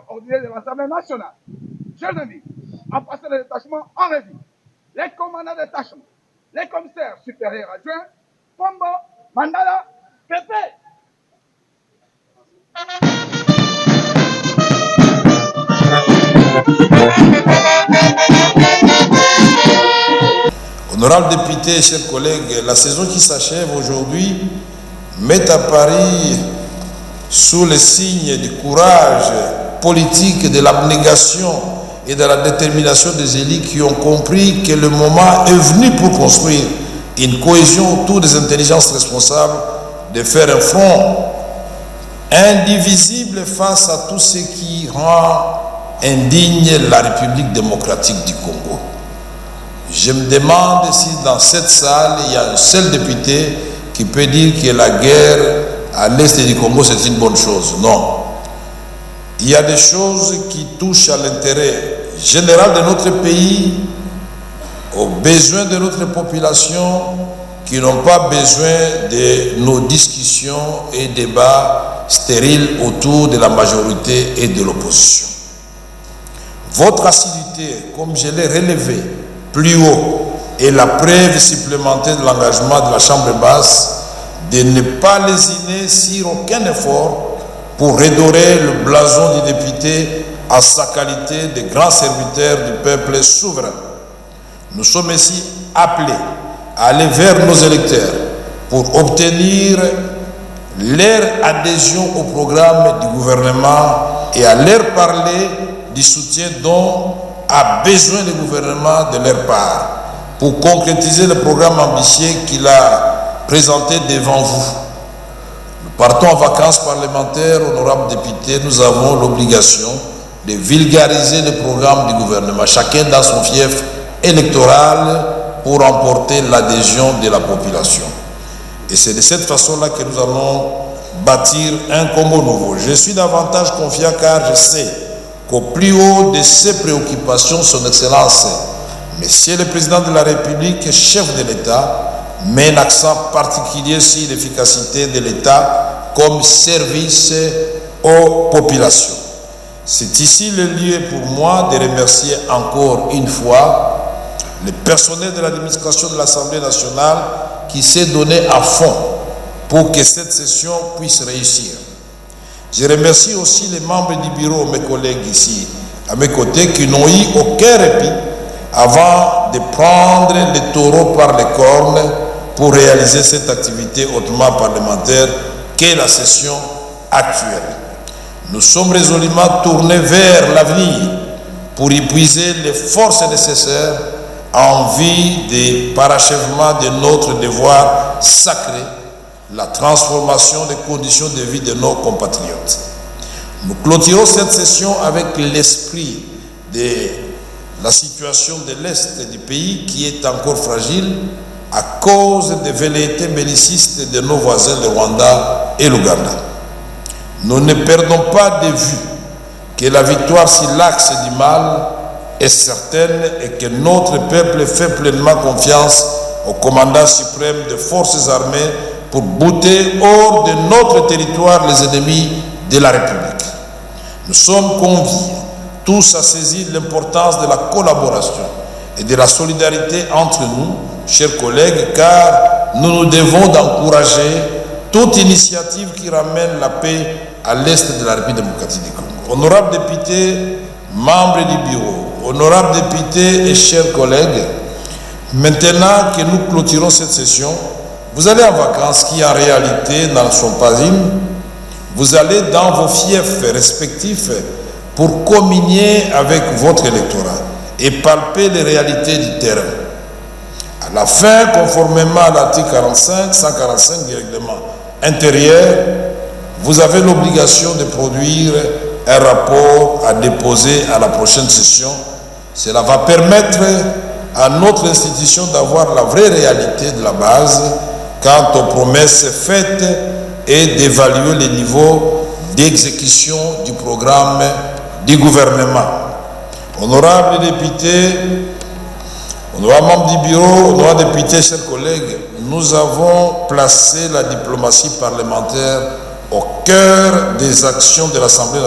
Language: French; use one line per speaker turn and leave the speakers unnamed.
ordinaire de l'Assemblée nationale. Je le dis, en passant le détachement en revue, les commandants de détachement, les commissaires supérieurs adjoints, Pombo, Mandala, Pépé.
Honorables députés et chers collègues, la saison qui s'achève aujourd'hui met à Paris, sous le signe du courage politique, de l'abnégation et de la détermination des élus qui ont compris que le moment est venu pour construire une cohésion autour des intelligences responsables, de faire un front indivisible face à tout ce qui rend indigne la République démocratique du Congo. Je me demande si dans cette salle, il y a un seul député qui peut dire que la guerre à l'est du Congo, c'est une bonne chose. Non. Il y a des choses qui touchent à l'intérêt général de notre pays, aux besoins de notre population, qui n'ont pas besoin de nos discussions et débats stériles autour de la majorité et de l'opposition. Votre assiduité, comme je l'ai relevé plus haut, est la preuve supplémentaire de l'engagement de la Chambre basse de ne pas lésiner sur aucun effort pour redorer le blason du député à sa qualité de grand serviteur du peuple souverain. Nous sommes ici appelés à aller vers nos électeurs pour obtenir leur adhésion au programme du gouvernement et à leur parler du soutien dont a besoin le gouvernement de leur part pour concrétiser le programme ambitieux qu'il a présenté devant vous. Nous partons en vacances parlementaires, honorables députés, nous avons l'obligation de vulgariser le programme du gouvernement, chacun dans son fief électoral pour emporter l'adhésion de la population. Et c'est de cette façon-là que nous allons bâtir un Congo nouveau. Je suis davantage confiant car je sais qu'au plus haut de ses préoccupations, son Excellence, Monsieur le Président de la République, chef de l'État, met un accent particulier sur l'efficacité de l'État comme service aux populations. C'est ici le lieu pour moi de remercier encore une fois le personnel de l'administration de l'Assemblée nationale qui s'est donné à fond pour que cette session puisse réussir. Je remercie aussi les membres du bureau, mes collègues ici, à mes côtés, qui n'ont eu aucun répit avant de prendre les taureaux par les cornes pour réaliser cette activité hautement parlementaire qu'est la session actuelle. Nous sommes résolument tournés vers l'avenir pour y puiser les forces nécessaires en vue du parachèvement de notre devoir sacré, la transformation des conditions de vie de nos compatriotes. Nous clôturons cette session avec l'esprit de la situation de l'Est du pays qui est encore fragile à cause des velléités bellicistes de nos voisins, le Rwanda et l'Ouganda. Nous ne perdons pas de vue que la victoire sur l'axe du mal est certaine et que notre peuple fait pleinement confiance au commandant suprême des forces armées pour bouter hors de notre territoire les ennemis de la République. Nous sommes conviés tous à saisir l'importance de la collaboration et de la solidarité entre nous, chers collègues, car nous nous devons d'encourager toute initiative qui ramène la paix à l'est de la République démocratique du Congo. Honorables députés, membres du bureau, honorables députés et chers collègues, maintenant que nous clôturons cette session, vous allez en vacances qui en réalité n'en sont pas une. Vous allez dans vos fiefs respectifs pour communier avec votre électorat et palper les réalités du terrain. À la fin, conformément à l'article 145 du règlement intérieur, vous avez l'obligation de produire un rapport à déposer à la prochaine session. Cela va permettre à notre institution d'avoir la vraie réalité de la base quant aux promesses faites et d'évaluer les niveaux d'exécution du programme du gouvernement. Honorables députés, honorables membres du bureau, honorables députés, chers collègues, nous avons placé la diplomatie parlementaire au cœur des actions de l'Assemblée nationale.